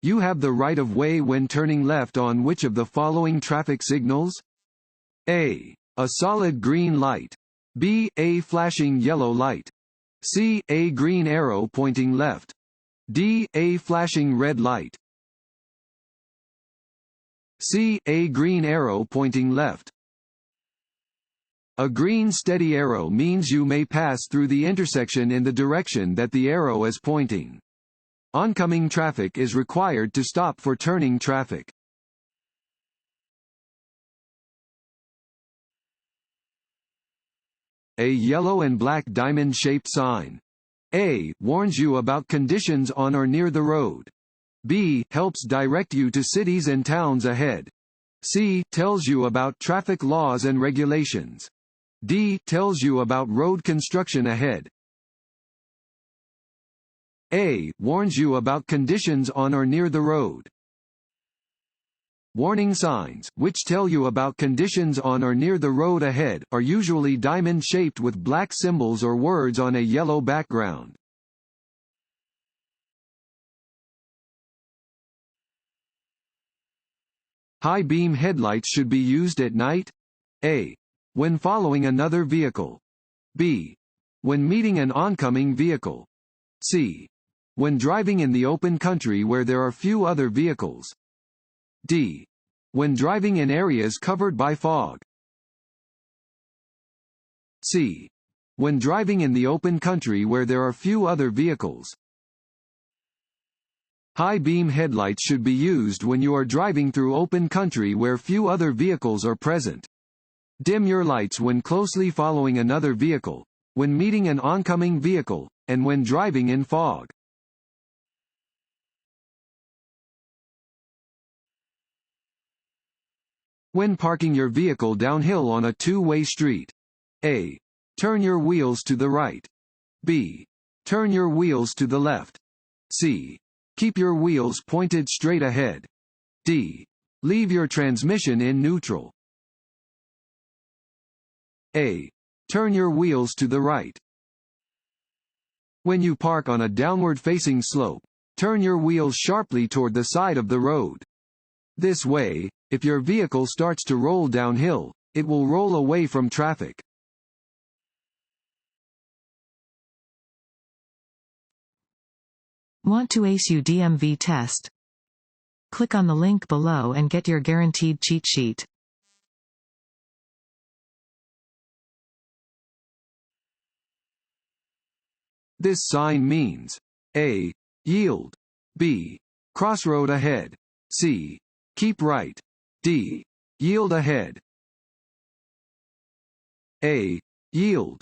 You have the right of way when turning left on which of the following traffic signals? A. A solid green light. B. A flashing yellow light. C. A green arrow pointing left. D. A flashing red light. C. A green arrow pointing left. A green steady arrow means you may pass through the intersection in the direction that the arrow is pointing. Oncoming traffic is required to stop for turning traffic. A yellow and black diamond-shaped sign. A. Warns you about conditions on or near the road. B. Helps direct you to cities and towns ahead. C. Tells you about traffic laws and regulations. D. Tells you about road construction ahead. A. Warns you about conditions on or near the road. Warning signs, which tell you about conditions on or near the road ahead, are usually diamond-shaped with black symbols or words on a yellow background. High beam headlights should be used at night. A. When following another vehicle. B. When meeting an oncoming vehicle. C. When driving in the open country where there are few other vehicles. D. When driving in areas covered by fog. C. When driving in the open country where there are few other vehicles. High beam headlights should be used when you are driving through open country where few other vehicles are present. Dim your lights when closely following another vehicle, when meeting an oncoming vehicle, and when driving in fog. When parking your vehicle downhill on a two-way street. A. Turn your wheels to the right. B. Turn your wheels to the left. C. Keep your wheels pointed straight ahead. D. Leave your transmission in neutral. A. Turn your wheels to the right. When you park on a downward-facing slope, turn your wheels sharply toward the side of the road. This way, if your vehicle starts to roll downhill, it will roll away from traffic. Want to ace your DMV test? Click on the link below and get your guaranteed cheat sheet. This sign means A. Yield. B. Crossroad ahead. C. Keep right. D. Yield ahead. A. Yield.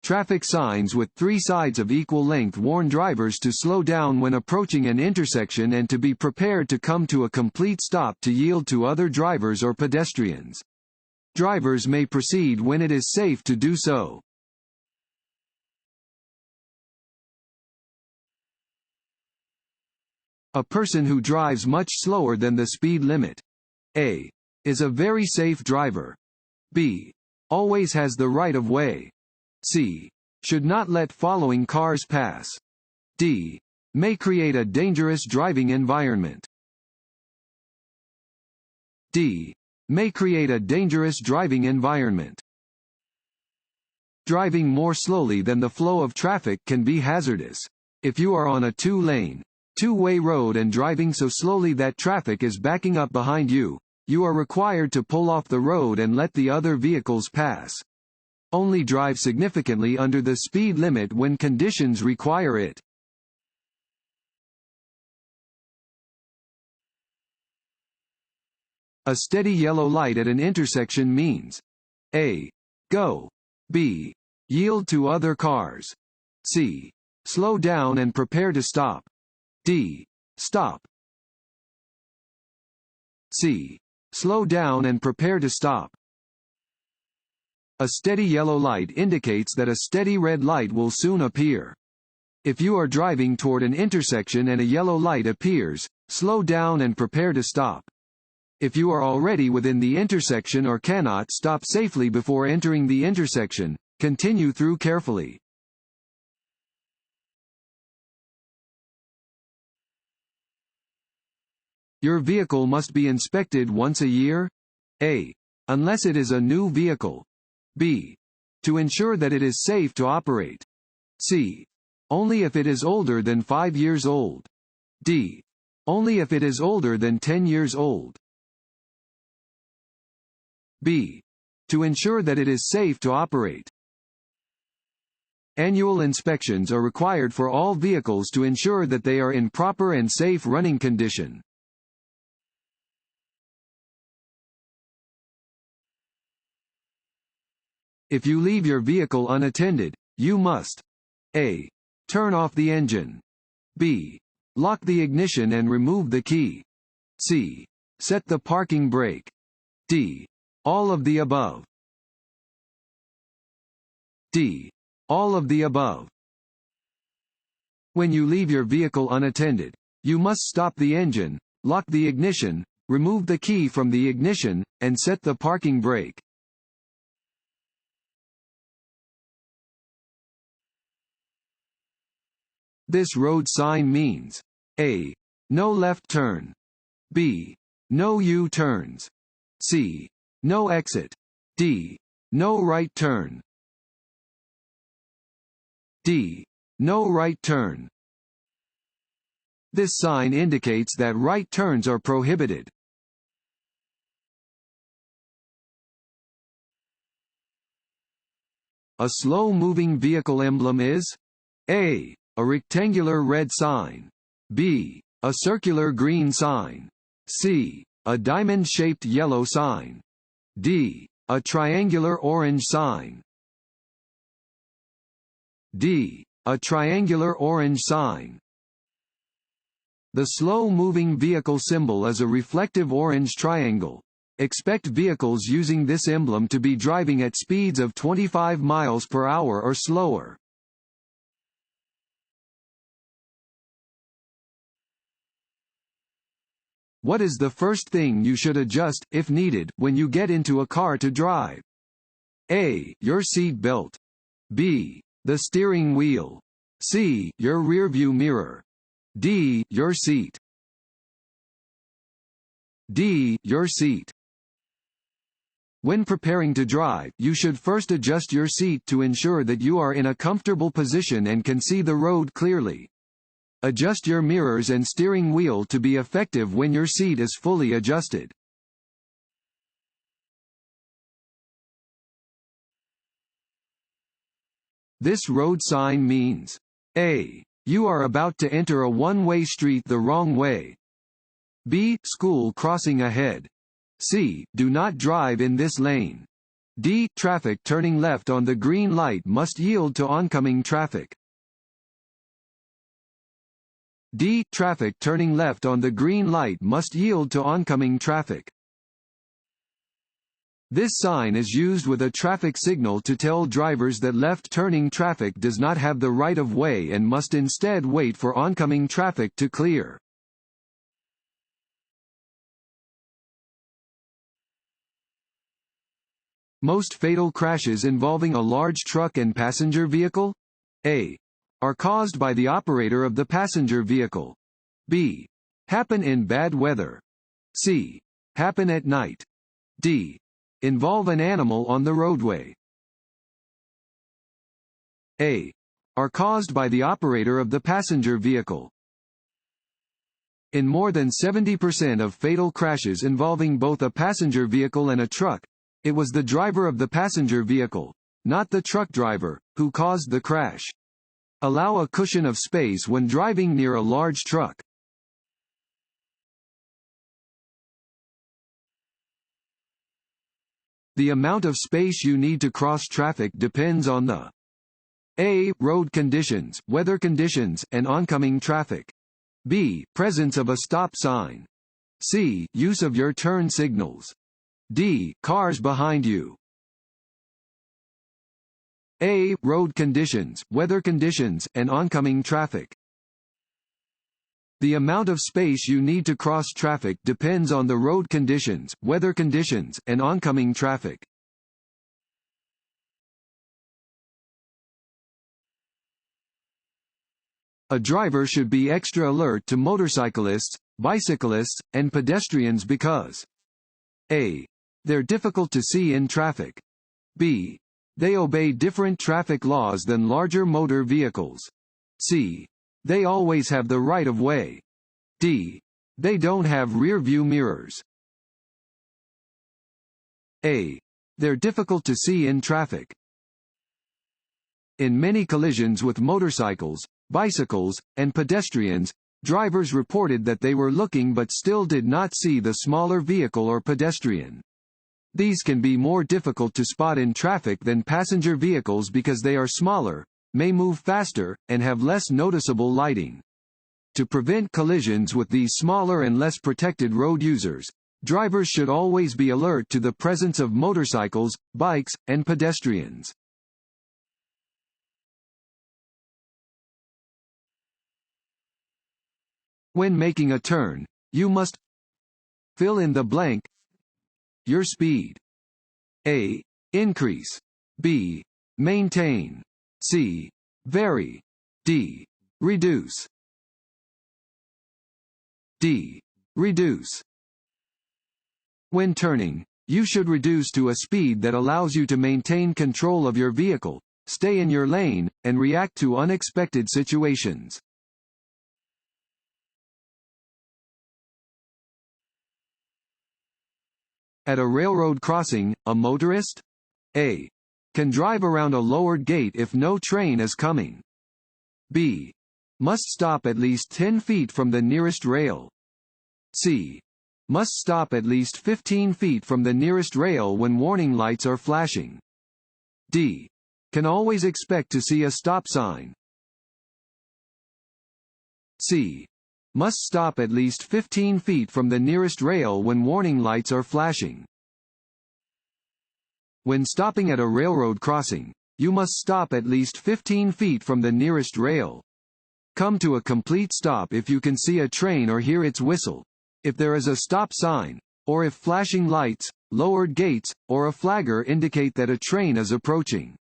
Traffic signs with three sides of equal length warn drivers to slow down when approaching an intersection and to be prepared to come to a complete stop to yield to other drivers or pedestrians. Drivers may proceed when it is safe to do so. A person who drives much slower than the speed limit. A. Is a very safe driver. B. Always has the right of way. C. Should not let following cars pass. D. May create a dangerous driving environment. D. May create a dangerous driving environment. Driving more slowly than the flow of traffic can be hazardous. If you are on a two-way road and driving so slowly that traffic is backing up behind you, you are required to pull off the road and let the other vehicles pass. Only drive significantly under the speed limit when conditions require it. A steady yellow light at an intersection means A. Go. B. Yield to other cars. C. Slow down and prepare to stop. D. Stop. C. Slow down and prepare to stop. A steady yellow light indicates that a steady red light will soon appear. If you are driving toward an intersection and a yellow light appears, slow down and prepare to stop. If you are already within the intersection or cannot stop safely before entering the intersection, continue through carefully. Your vehicle must be inspected once a year? A. Unless it is a new vehicle. B. To ensure that it is safe to operate. C. Only if it is older than 5 years old. D. Only if it is older than 10 years old. B. To ensure that it is safe to operate. Annual inspections are required for all vehicles to ensure that they are in proper and safe running condition. If you leave your vehicle unattended, you must A. Turn off the engine. B. Lock the ignition and remove the key. C. Set the parking brake. D. All of the above. D. All of the above. When you leave your vehicle unattended, you must stop the engine, lock the ignition, remove the key from the ignition, and set the parking brake. This road sign means A. No left turn. B. No U-turns. C. No exit. D. No right turn. D. No right turn. This sign indicates that right turns are prohibited. A slow-moving vehicle emblem is A. A rectangular red sign. B. A circular green sign. C. A diamond-shaped yellow sign. D. A triangular orange sign. D. A triangular orange sign. The slow-moving vehicle symbol is a reflective orange triangle. Expect vehicles using this emblem to be driving at speeds of 25 miles per hour or slower. What is the first thing you should adjust, if needed, when you get into a car to drive? A. Your seat belt. B. The steering wheel. C. Your rearview mirror. D. Your seat. D. Your seat. When preparing to drive, you should first adjust your seat to ensure that you are in a comfortable position and can see the road clearly. Adjust your mirrors and steering wheel to be effective when your seat is fully adjusted. This road sign means A. You are about to enter a one-way street the wrong way. B. School crossing ahead. C. Do not drive in this lane. D. Traffic turning left on the green light must yield to oncoming traffic. D. Traffic turning left on the green light must yield to oncoming traffic. This sign is used with a traffic signal to tell drivers that left-turning traffic does not have the right-of-way and must instead wait for oncoming traffic to clear. Most fatal crashes involving a large truck and passenger vehicle? A. Are caused by the operator of the passenger vehicle. B. Happen in bad weather. C. Happen at night. D. Involve an animal on the roadway. A. Are caused by the operator of the passenger vehicle. In more than 70% of fatal crashes involving both a passenger vehicle and a truck, it was the driver of the passenger vehicle, not the truck driver, who caused the crash. Allow a cushion of space when driving near a large truck. The amount of space you need to cross traffic depends on the A. Road conditions, weather conditions, and oncoming traffic. B. Presence of a stop sign. C. Use of your turn signals. D. Cars behind you. A. Road conditions, weather conditions, and oncoming traffic. The amount of space you need to cross traffic depends on the road conditions, weather conditions, and oncoming traffic. A driver should be extra alert to motorcyclists, bicyclists, and pedestrians because A. They're difficult to see in traffic. B. They obey different traffic laws than larger motor vehicles. C. They always have the right of way. D. They don't have rear-view mirrors. A. They're difficult to see in traffic. In many collisions with motorcycles, bicycles, and pedestrians, drivers reported that they were looking but still did not see the smaller vehicle or pedestrian. These can be more difficult to spot in traffic than passenger vehicles because they are smaller, may move faster, and have less noticeable lighting. To prevent collisions with these smaller and less protected road users, drivers should always be alert to the presence of motorcycles, bikes, and pedestrians. When making a turn, you must fill in the blank. Your speed. A. Increase. B. Maintain. C. Vary. D. Reduce. D. Reduce. When turning, you should reduce to a speed that allows you to maintain control of your vehicle, stay in your lane, and react to unexpected situations. At a railroad crossing, a motorist A. Can drive around a lowered gate if no train is coming. B. Must stop at least 10 feet from the nearest rail. C. Must stop at least 15 feet from the nearest rail when warning lights are flashing. D. Can always expect to see a stop sign. C. Must stop at least 15 feet from the nearest rail when warning lights are flashing. When stopping at a railroad crossing, you must stop at least 15 feet from the nearest rail. Come to a complete stop if you can see a train or hear its whistle, if there is a stop sign, or if flashing lights, lowered gates, or a flagger indicate that a train is approaching.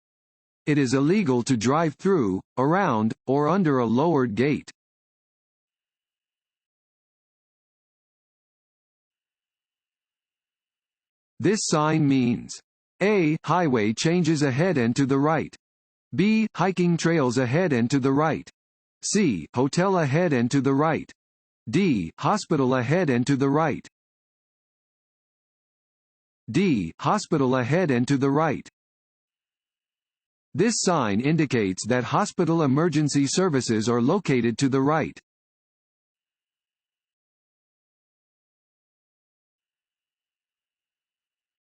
It is illegal to drive through, around, or under a lowered gate. This sign means A. Highway changes ahead and to the right. B. Hiking trails ahead and to the right. C. Hotel ahead and to the right. D. Hospital ahead and to the right. D. Hospital ahead and to the right. This sign indicates that hospital emergency services are located to the right.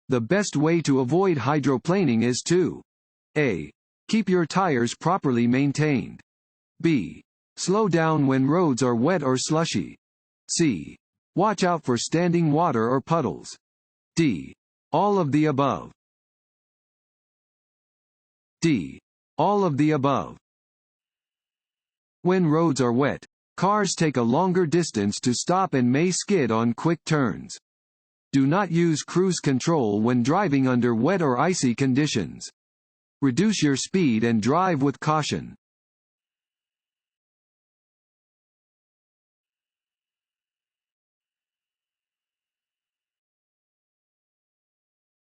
The best way to avoid hydroplaning is to A. Keep your tires properly maintained. B. Slow down when roads are wet or slushy. C. Watch out for standing water or puddles. D. All of the above. D. All of the above. When roads are wet, cars take a longer distance to stop and may skid on quick turns. Do not use cruise control when driving under wet or icy conditions. Reduce your speed and drive with caution.